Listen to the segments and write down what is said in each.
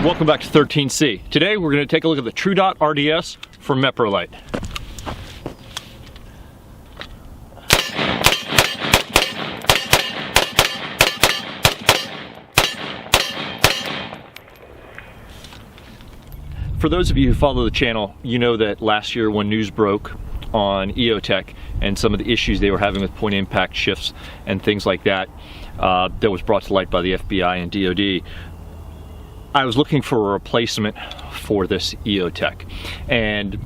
Welcome back to 13C. Today we're going to take a look at the TruDot RDS from Meprolight. For those of you who follow the channel, you know that last year when news broke on Eotech and some of the issues they were having with point impact shifts and things like that, that was brought to light by the FBI and DoD, I was looking for a replacement for this Eotech. And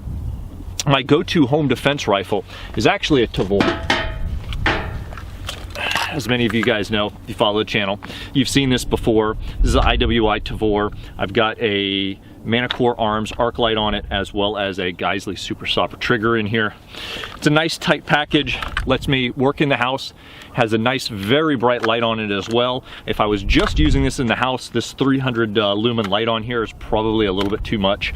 my go-to home defense rifle is actually a Tavor. As many of you guys know, if you follow the channel, you've seen this before. This is an IWI Tavor. I've got a Manicore Arms arc light on it, as well as a Geisley Super Stopper trigger in here. It's a nice tight package, lets me work in the house, has a nice very bright light on it as well. If I was just using this in the house, this 300 lumen light on here is probably a little bit too much.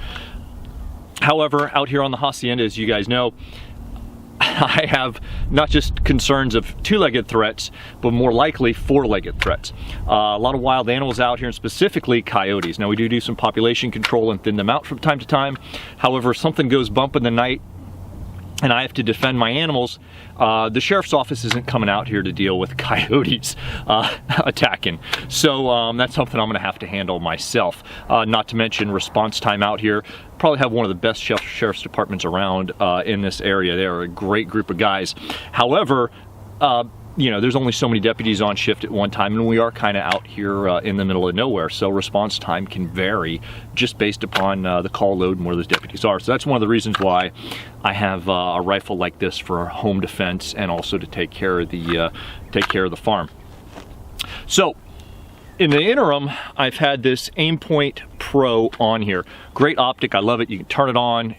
However, out here on the hacienda, as you guys know, I have not just concerns of two-legged threats, but more likely four-legged threats. A lot of wild animals out here, and specifically coyotes. Now, we do some population control and thin them out from time to time. However, if something goes bump in the night and I have to defend my animals, the sheriff's office isn't coming out here to deal with coyotes attacking. So that's something I'm gonna have to handle myself. Not to mention response time out here. Probably have one of the best sheriff's departments around in this area. They're a great group of guys. However, you know, there's only so many deputies on shift at one time, and we are kind of out here in the middle of nowhere, so response time can vary just based upon the call load and where those deputies are. So that's one of the reasons why I have a rifle like this for home defense and also to take care of the farm. So in the interim, I've had this Aimpoint Pro on here. Great optic, I love it. You can turn it on.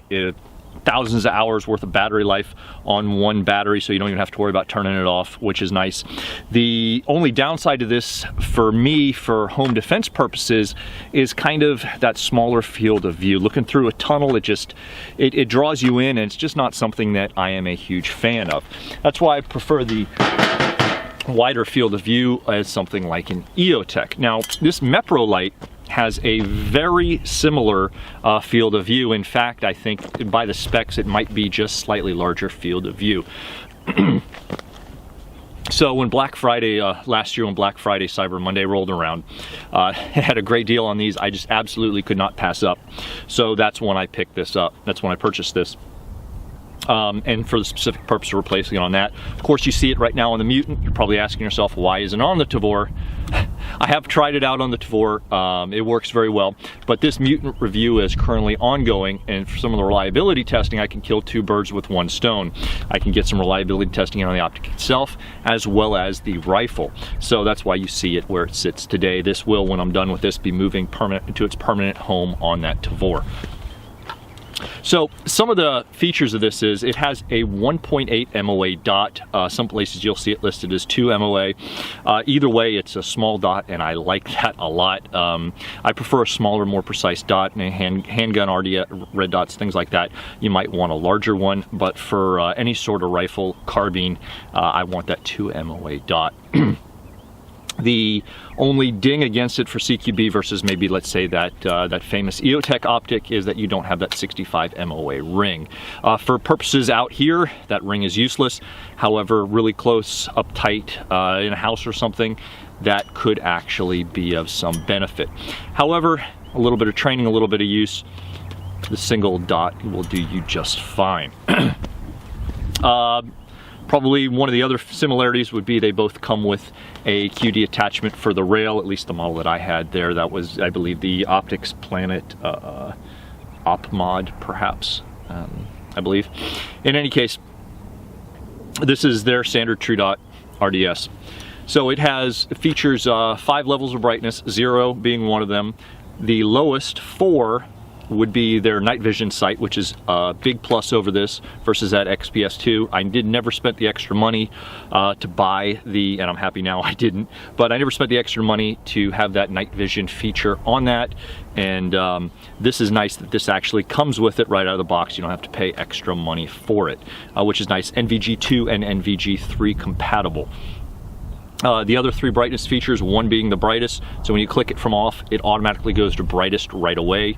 Thousands of hours worth of battery life on one battery, so you don't even have to worry about turning it off, which is nice. The only downside to this for me, for home defense purposes, is kind of that smaller field of view. Looking through a tunnel, it draws you in, and it's just not something that I am a huge fan of. That's why I prefer the wider field of view as something like an Eotech. Now, this Meprolight has a very similar field of view. In fact, I think by the specs it might be just slightly larger field of view. So when Black Friday, last year when Black Friday, Cyber Monday rolled around, it had a great deal on these. I just absolutely could not pass up. So that's when I picked this up. That's when I purchased this. And for the specific purpose of replacing it on that. Of course, you see it right now on the Mutant. You're probably asking yourself, why isn't it on the Tavor? I have tried it out on the Tavor. It works very well, but this Mutant review is currently ongoing, and for some of the reliability testing, I can kill two birds with one stone. I can get some reliability testing on the optic itself, as well as the rifle. So that's why you see it where it sits today. This will, when I'm done with this, be moving into its permanent home on that Tavor. So some of the features of this is it has a 1.8 MOA dot. Some places you'll see it listed as 2 MOA. Either way, it's a small dot, and I like that a lot. I prefer a smaller, more precise dot, and handgun RDS, red dots, things like that. You might want a larger one, but for any sort of rifle, carbine, I want that 2 MOA dot. The only ding against it for CQB versus maybe, let's say, that famous Eotech optic is that you don't have that 65 MOA ring. For purposes out here, that ring is useless. However, really close, uptight in a house or something, that could actually be of some benefit. However, a little bit of training, a little bit of use, the single dot will do you just fine. Probably one of the other similarities would be they both come with a QD attachment for the rail, at least the model that I had there. That was, I believe, the Optics Planet Op Mod, perhaps, I believe. In any case, this is their standard TruDot RDS. So it features 5 levels of brightness, 0 being one of them. The lowest 4 would be their night vision sight, which is a big plus over this versus that XPS2. I never spent the extra money to buy the, and I'm happy now I didn't, but I never spent the extra money to have that night vision feature on that. And this is nice that this actually comes with it right out of the box. You don't have to pay extra money for it, which is nice. NVG2 and NVG3 compatible. The other 3 brightness features, one being the brightest, so when you click it from off, it automatically goes to brightest right away,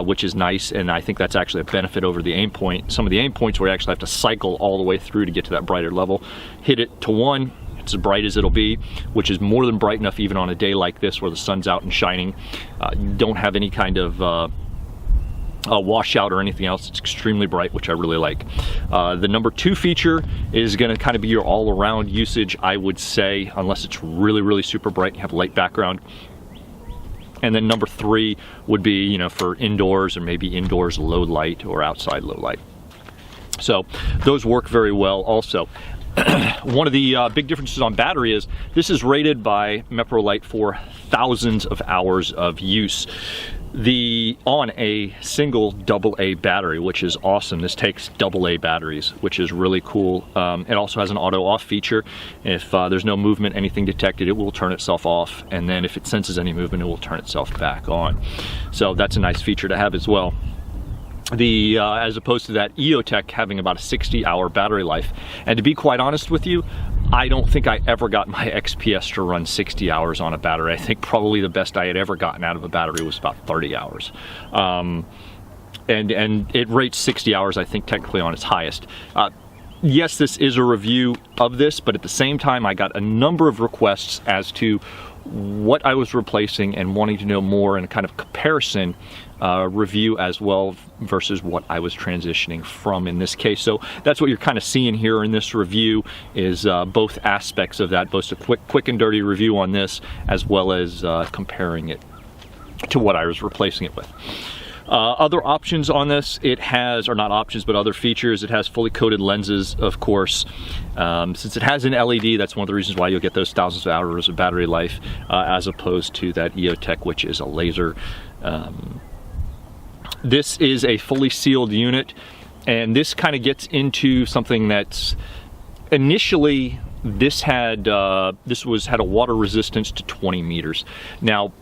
which is nice, and I think that's actually a benefit over the aim point. Some of the aim points where you actually have to cycle all the way through to get to that brighter level. Hit it to 1, it's as bright as it'll be, which is more than bright enough even on a day like this where the sun's out and shining. You don't have any kind of washout or anything else. It's extremely bright, which I really like. The number 2 feature is going to kind of be your all-around usage, I would say, unless it's really, really super bright and you have a light background. And then number 3 would be, you know, for indoors or maybe indoors low light or outside low light. So those work very well also. One of the big differences on battery is this is rated by Meprolight for thousands of hours of use. On a single AA battery, which is awesome. This takes AA batteries, which is really cool. It also has an auto off feature. If there's no movement, anything detected, it will turn itself off, and then if it senses any movement, it will turn itself back on. So that's a nice feature to have as well. As opposed to that Eotech having about a 60-hour battery life. And to be quite honest with you, I don't think I ever got my XPS to run 60 hours on a battery. I think probably the best I had ever gotten out of a battery was about 30 hours. And it rates 60 hours, I think, technically on its highest. Yes, this is a review of this, but at the same time, I got a number of requests as to what I was replacing and wanting to know more and a kind of comparison review as well versus what I was transitioning from in this case. So that's what you're kind of seeing here in this review is both aspects of that, both a quick and dirty review on this as well as comparing it to what I was replacing it with. Other options on this, it has, or not options, but other features, it has fully coated lenses, of course. Since it has an LED, that's one of the reasons why you'll get those thousands of hours of battery life, as opposed to that Eotech, which is a laser. This is a fully sealed unit, and this kind of gets into something that's initially, this had a water resistance to 20 meters. Now,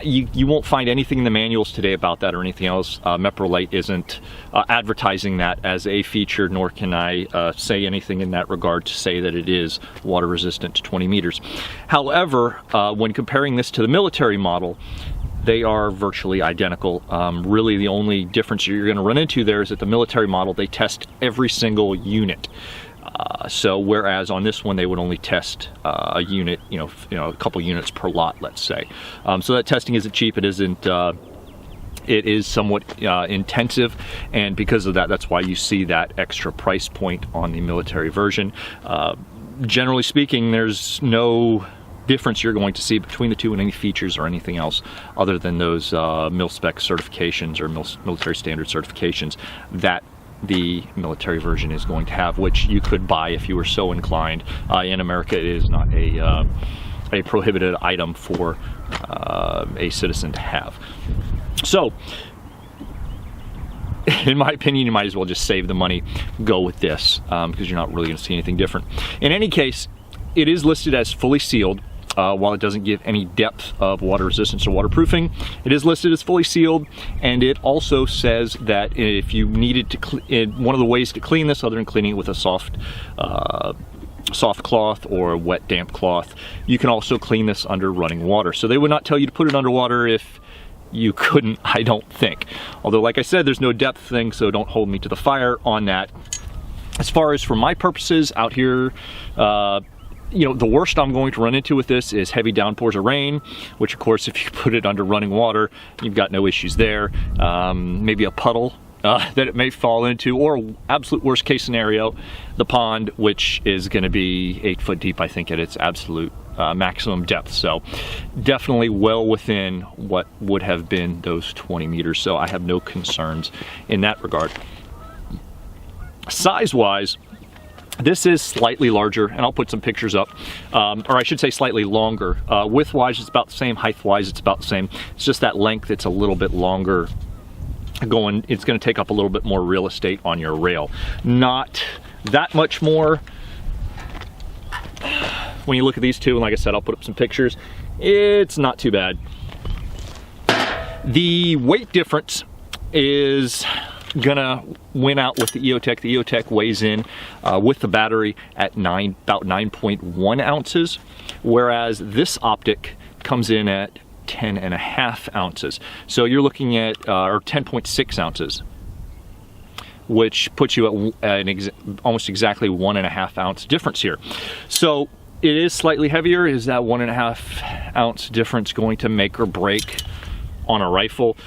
you won't find anything in the manuals today about that or anything else. Meprolight isn't advertising that as a feature, nor can I say anything in that regard to say that it is water resistant to 20 meters. However, when comparing this to the military model, they are virtually identical. Really the only difference you're going to run into there is that the military model, they test every single unit. So whereas on this one they would only test a unit, you know, a couple units per lot, let's say. So that testing isn't cheap. It isn't. It is somewhat intensive, and because of that, that's why you see that extra price point on the military version. Generally speaking, there's no difference you're going to see between the two in any features or anything else other than those mil-spec certifications or military standard certifications that the military version is going to have, which you could buy if you were so inclined. In America, it is not a prohibited item for a citizen to have. So, in my opinion, you might as well just save the money, go with this, because you're not really going to see anything different. In any case, it is listed as fully sealed. While it doesn't give any depth of water resistance or waterproofing, it is listed as fully sealed, and it also says that if you needed to, one of the ways to clean this, other than cleaning it with a soft cloth or a wet damp cloth, you can also clean this under running water. So they would not tell you to put it underwater if you couldn't, I don't think. Although, like I said, there's no depth thing, so don't hold me to the fire on that. As far as for my purposes out here, you know, the worst I'm going to run into with this is heavy downpours of rain, which of course if you put it under running water, you've got no issues there. Maybe a puddle that it may fall into, or absolute worst case scenario, the pond, which is going to be 8 foot deep, I think, at its absolute maximum depth. So definitely well within what would have been those 20 meters. So I have no concerns in that regard. Size-wise, this is slightly larger, and I'll put some pictures up, or I should say slightly longer. Width-wise, it's about the same. Height-wise, it's about the same. It's just that length, it's a little bit longer going. It's going to take up a little bit more real estate on your rail. Not that much more. When you look at these two, and like I said, I'll put up some pictures, it's not too bad. The weight difference is gonna win out with the Eotech. The Eotech weighs in with the battery at about 9.1 ounces, whereas this Optic comes in at 10.5 ounces. So you're looking at, or 10.6 ounces, which puts you at almost exactly 1.5 ounce difference here. So it is slightly heavier. Is that 1.5 ounce difference going to make or break on a rifle?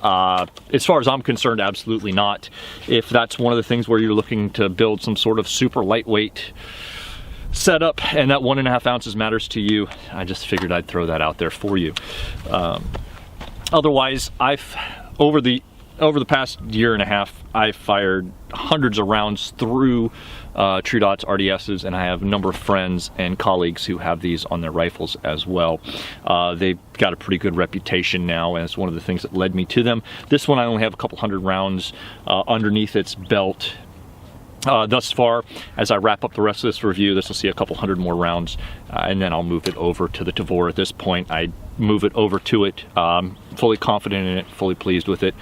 As far as I'm concerned, absolutely not. If that's one of the things where you're looking to build some sort of super lightweight setup and that 1.5 ounces matters to you, I just figured I'd throw that out there for you. Otherwise, over the past year and a half, I've fired hundreds of rounds through TruDot RDSs, and I have a number of friends and colleagues who have these on their rifles as well. They've got a pretty good reputation now, and it's one of the things that led me to them. This one I only have a couple hundred rounds underneath its belt thus far. As I wrap up the rest of this review, this will see a couple hundred more rounds, and then I'll move it over to the Tavor. At this point, I move it over to it, fully confident in it, fully pleased with it.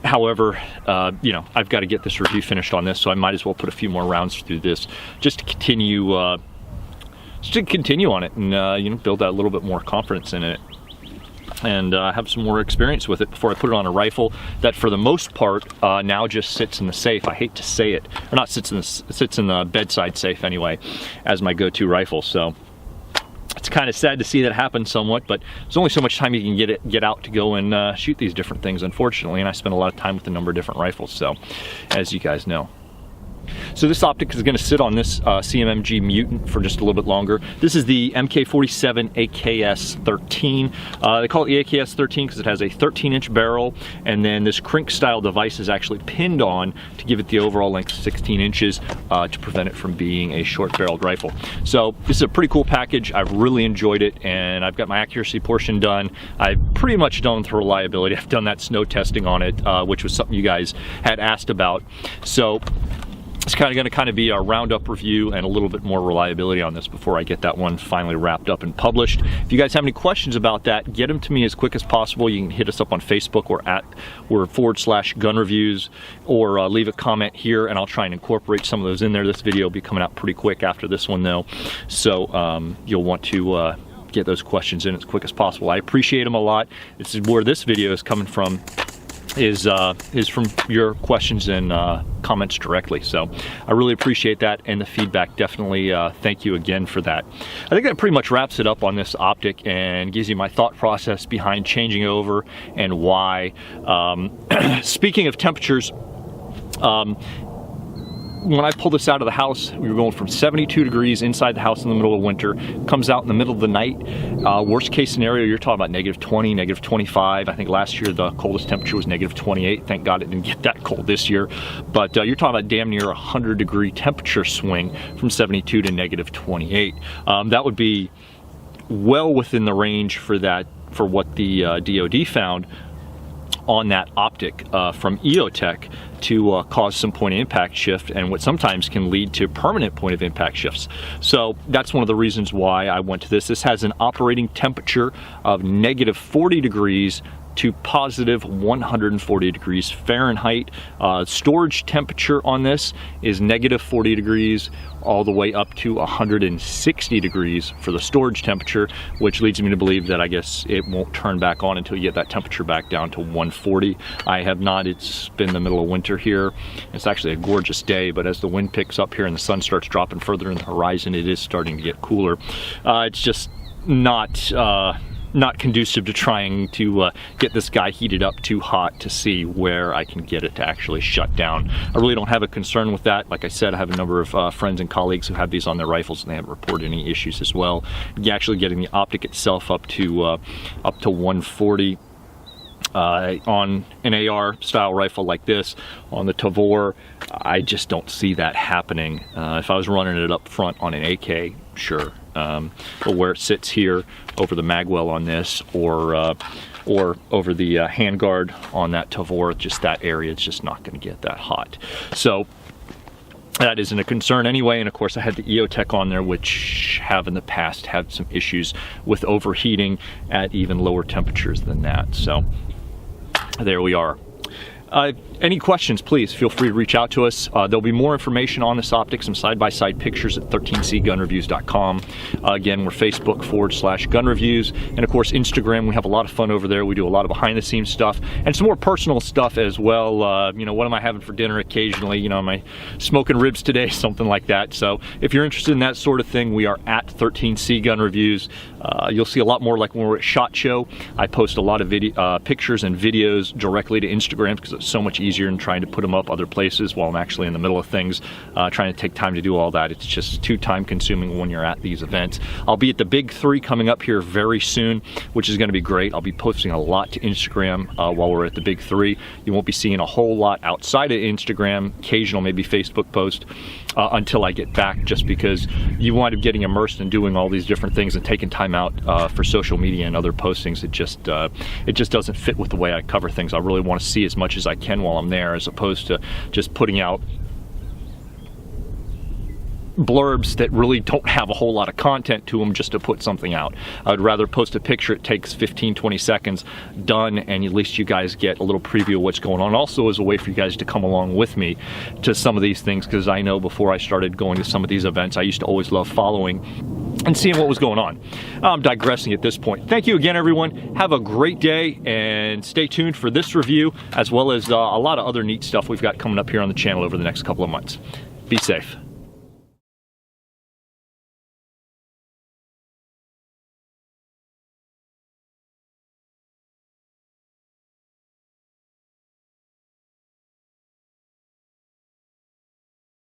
However, you know, I've got to get this review finished on this, so I might as well put a few more rounds through this just to continue on it, and you know, build that a little bit more confidence in it, and have some more experience with it before I put it on a rifle that, for the most part, now just sits in the safe. I hate to say it, or not sits in the bedside safe anyway, as my go-to rifle. So it's kind of sad to see that happen somewhat, but there's only so much time you can get out to go and shoot these different things, unfortunately, and I spend a lot of time with a number of different rifles, so as you guys know. So this Optic is going to sit on this CMMG Mutant for just a little bit longer. This is the MK47 AKS-13. They call it the AKS-13 because it has a 13-inch barrel, and then this crank-style device is actually pinned on to give it the overall length of 16 inches to prevent it from being a short-barreled rifle. So this is a pretty cool package. I've really enjoyed it, and I've got my accuracy portion done. I've pretty much done with reliability. I've done that snow testing on it, which was something you guys had asked about. So it's going to be a roundup review and a little bit more reliability on this before I get that one finally wrapped up and published. If you guys have any questions about that, get them to me as quick as possible. You can hit us up on Facebook or we're /gun reviews, or leave a comment here and I'll try and incorporate some of those in there. This video will be coming out pretty quick after this one though, so you'll want to get those questions in as quick as possible. I appreciate them a lot. This is where this video is coming from, is from your questions and comments directly. So I really appreciate that, and the feedback. Definitely thank you again for that. I think that pretty much wraps it up on this Optic and gives you my thought process behind changing over and why. Speaking of temperatures, when I pulled this out of the house, we were going from 72 degrees inside the house in the middle of winter, comes out in the middle of the night. Worst case scenario, you're talking about -20, -25. I think last year the coldest temperature was -28. Thank God it didn't get that cold this year. But you're talking about damn near 100-degree temperature swing from 72 to -28. That would be well within the range for what the DoD found on that Optic from Eotech to cause some point of impact shift, and what sometimes can lead to permanent point of impact shifts. So that's one of the reasons why I went to this. This has an operating temperature of -40 degrees to +140 degrees Fahrenheit. Storage temperature on this is -40 degrees all the way up to 160 degrees for the storage temperature, which leads me to believe that I guess it won't turn back on until you get that temperature back down to 140. I have not. It's been the middle of winter here. It's actually a gorgeous day, but as the wind picks up here and the sun starts dropping further in the horizon, it is starting to get cooler. It's just not conducive to trying to get this guy heated up too hot to see where I can get it to actually shut down. I really don't have a concern with that. Like I said, I have a number of friends and colleagues who have these on their rifles, and they haven't reported any issues as well. Actually getting the Optic itself up to 140 on an AR style rifle like this, on the Tavor, I just don't see that happening. If I was running it up front on an AK, sure. But where it sits here over the magwell on this, or over the handguard on that Tavor, just that area, it's just not going to get that hot. So that isn't a concern anyway. And of course I had the Eotech on there, which have in the past had some issues with overheating at even lower temperatures than that. So there we are. Any questions, please feel free to reach out to us. There'll be more information on this optic, some side-by-side pictures at 13cgunreviews.com. Again, we're Facebook/gunreviews, and of course Instagram. We have a lot of fun over there. We do a lot of behind-the-scenes stuff and some more personal stuff as well. You know, what am I having for dinner occasionally? You know, am I smoking ribs today? Something like that. So if you're interested in that sort of thing, we are at 13C Gun Reviews. You'll see a lot more like when we're at SHOT Show. I post a lot of pictures and videos directly to Instagram because it's so much easier than trying to put them up other places while I'm actually in the middle of things, trying to take time to do all that. It's just too time consuming when you're at these events. I'll be at the Big 3 coming up here very soon, which is going to be great. I'll be posting a lot to Instagram while we're at the Big 3. You won't be seeing a whole lot outside of Instagram, occasional maybe Facebook post until I get back, just because you wind up getting immersed in doing all these different things and taking time out for social media and other postings. It just doesn't fit with the way I cover things. I really want to see as much as I can while I'm there, as opposed to just putting out blurbs that really don't have a whole lot of content to them just to put something out. I would rather post a picture, it takes 15-20 seconds, done, and at least you guys get a little preview of what's going on. Also as a way for you guys to come along with me to some of these things, because I know before I started going to some of these events, I used to always love following and seeing what was going on. I'm digressing at this point. Thank you again, everyone. Have a great day, and stay tuned for this review, as well as a lot of other neat stuff we've got coming up here on the channel over the next couple of months. Be safe.